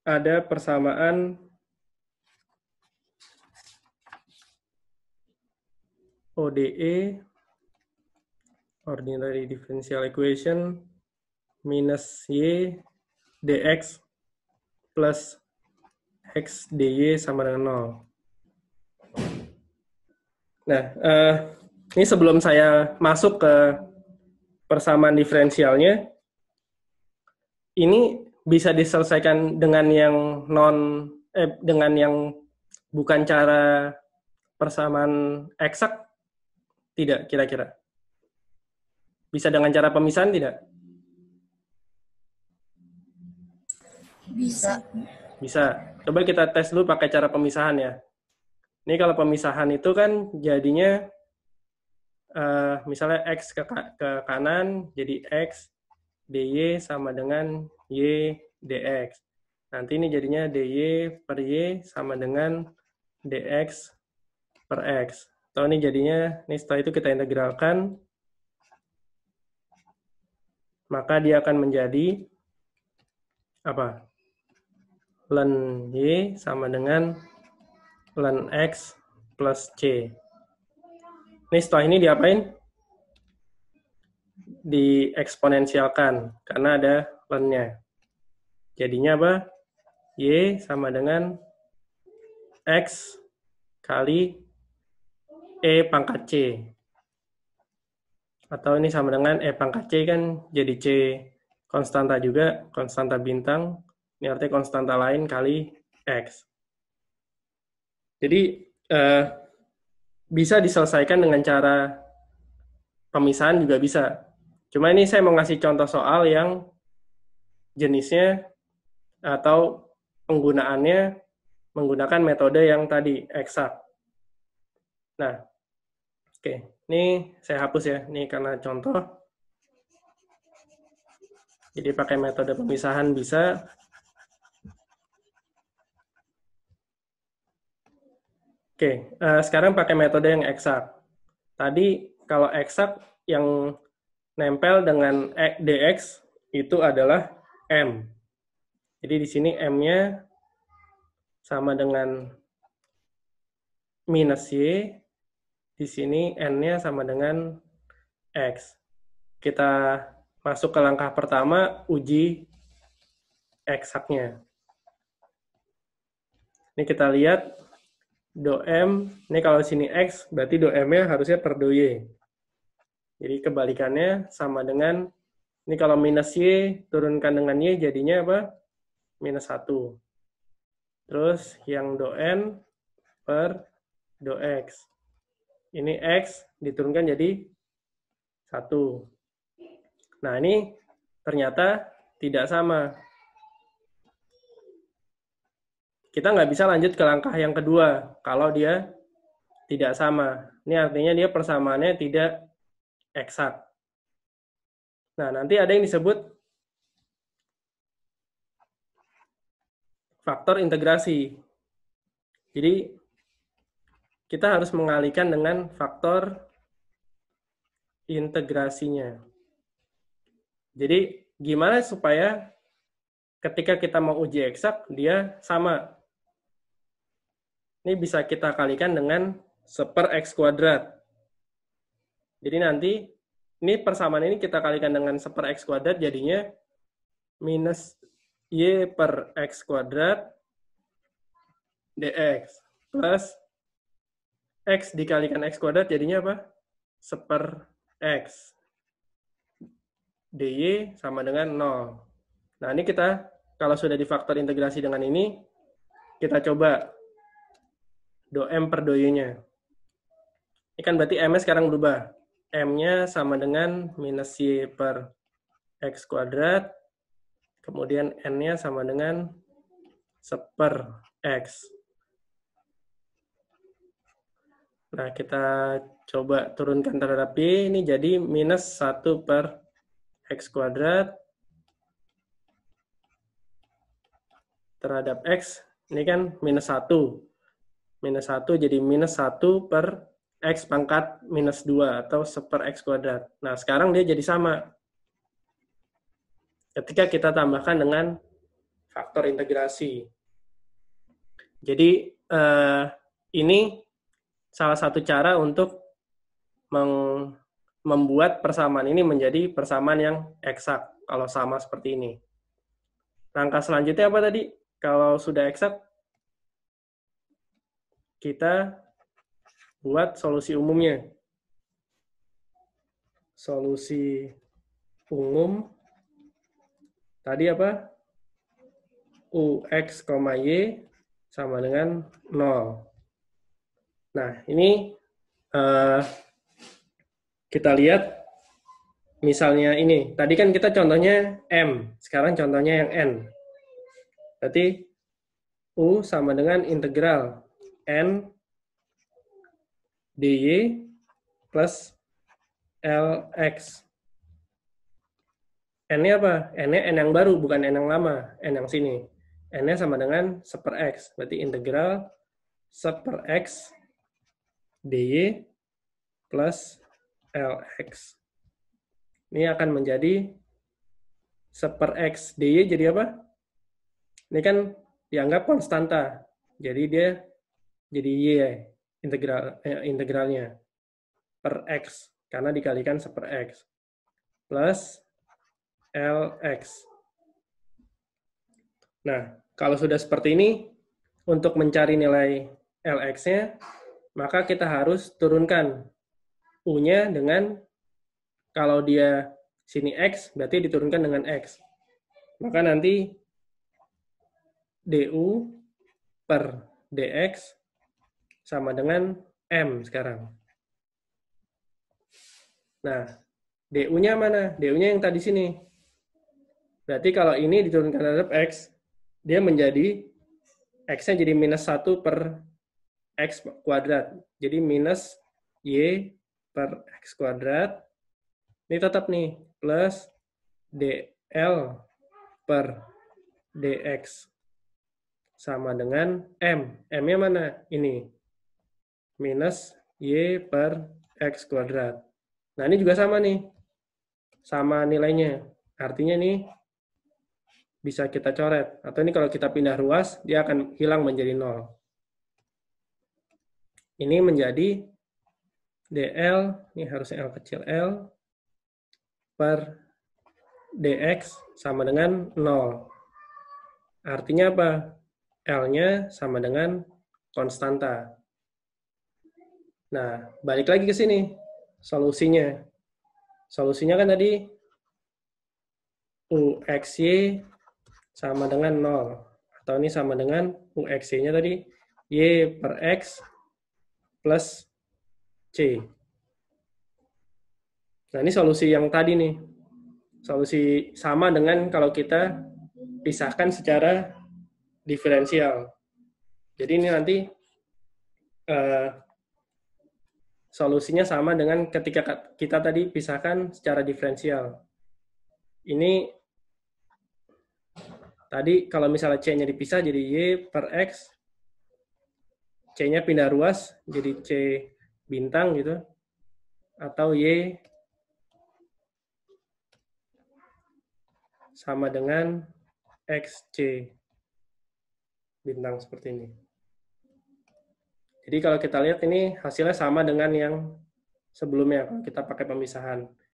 ada persamaan ODE, ordinary differential equation, minus Y dx plus X dy sama dengan 0. Nah, ini sebelum saya masuk ke persamaan diferensialnya, ini bisa diselesaikan dengan yang dengan yang bukan cara persamaan eksak tidak kira-kira? Bisa dengan cara pemisahan tidak? Bisa. Bisa. Coba kita tes dulu pakai cara pemisahan ya. Ini kalau pemisahan itu kan jadinya misalnya X ke kanan jadi X dy sama dengan Y dx. Nanti ini jadinya dy per Y sama dengan dx per X. Atau ini jadinya, ini setelah itu kita integralkan, maka dia akan menjadi apa? Ln Y sama dengan ln X plus C. Ini setelah ini diapain? Dieksponensialkan, karena ada ln-nya. Jadinya apa? Y sama dengan X kali E pangkat C. Atau ini sama dengan E pangkat C kan jadi C konstanta juga, konstanta bintang. Ini artinya konstanta lain kali X. Jadi bisa diselesaikan dengan cara pemisahan juga bisa. Cuma ini saya mau ngasih contoh soal yang jenisnya atau penggunaannya menggunakan metode yang tadi, eksak. Nah, oke. Ini saya hapus ya, ini karena contoh. Jadi pakai metode pemisahan bisa. Oke, sekarang pakai metode yang eksak. Tadi kalau eksak yang nempel dengan dx itu adalah M. Jadi di sini M-nya sama dengan minus Y, di sini N-nya sama dengan X. Kita masuk ke langkah pertama, uji eksaknya. Ini kita lihat, do M, ini kalau sini X, berarti do M-nya harusnya per do Y. Jadi kebalikannya sama dengan, ini kalau minus Y, turunkan dengan Y, jadinya apa? Minus 1. Terus yang do N per do X. Ini X diturunkan jadi 1. Nah, ini ternyata tidak sama. Kita nggak bisa lanjut ke langkah yang kedua kalau dia tidak sama. Ini artinya dia persamaannya tidak eksak. Nah, nanti ada yang disebut faktor integrasi. Jadi, kita harus mengalihkan dengan faktor integrasinya. Jadi, gimana supaya ketika kita mau uji eksak, dia sama. Ini bisa kita kalikan dengan 1/x². Jadi nanti, ini persamaan ini kita kalikan dengan 1/x², jadinya minus Y per x² dx plus X dikalikan x², jadinya apa? 1/x dy sama dengan 0. Nah, ini kita, kalau sudah difaktor integrasi dengan ini, kita coba do M per do Y-nya. Ini kan berarti M-nya sekarang berubah. M-nya sama dengan minus Y per x², kemudian N-nya sama dengan 1/x. Nah, kita coba turunkan terhadap Y, ini jadi minus 1/x² terhadap X, ini kan minus 1. Minus 1 jadi minus 1/x pangkat minus 2 atau 1/x². Nah, sekarang dia jadi sama. Ketika kita tambahkan dengan faktor integrasi. Jadi ini salah satu cara untuk membuat persamaan ini menjadi persamaan yang eksak kalau sama seperti ini. Langkah selanjutnya apa tadi? Kalau sudah eksak, kita buat solusi umumnya. Solusi umum tadi apa? Ux, Y sama dengan 0. Nah, ini kita lihat misalnya ini. Tadi kan kita contohnya M, sekarang contohnya yang N. Berarti U sama dengan integral N dy plus Lx. N-nya apa? N-nya N yang baru, bukan N yang lama. N yang sini. N-nya sama dengan 1/X. Berarti integral 1/X dy plus Lx. Ini akan menjadi 1/X dy jadi apa? Ini kan dianggap konstanta. Jadi dia jadi Y integralnya per X. Karena dikalikan 1/X. Plus Lx. Nah, kalau sudah seperti ini, untuk mencari nilai Lx-nya, maka kita harus turunkan U-nya dengan, kalau dia sini X, berarti diturunkan dengan X. Maka nanti du per dx sama dengan M sekarang. Nah, du-nya mana? Du-nya yang tadi sini. Berarti kalau ini diturunkan terhadap X, dia menjadi X-nya jadi minus 1 per X kuadrat. Jadi minus Y per X kuadrat. Ini tetap nih, plus DL per DX sama dengan M. M-nya mana? Ini. Minus Y per X kuadrat. Nah, ini juga sama nih. Sama nilainya. Artinya nih, bisa kita coret. Atau ini kalau kita pindah ruas, dia akan hilang menjadi 0. Ini menjadi DL, ini harusnya L kecil L, per DX sama dengan 0. Artinya apa? L-nya sama dengan konstanta. Nah, balik lagi ke sini. Solusinya. Solusinya kan tadi UXY sama dengan 0. Atau ini sama dengan UXY-nya tadi Y per X plus C. Nah, ini solusi yang tadi nih. Solusi sama dengan kalau kita pisahkan secara diferensial. Jadi ini nanti solusinya sama dengan ketika kita tadi pisahkan secara diferensial. Ini tadi kalau misalnya C-nya dipisah jadi Y per X, C-nya pindah ruas jadi C bintang gitu, atau Y sama dengan XC bintang seperti ini. Jadi kalau kita lihat ini hasilnya sama dengan yang sebelumnya, kalau kita pakai pemisahan.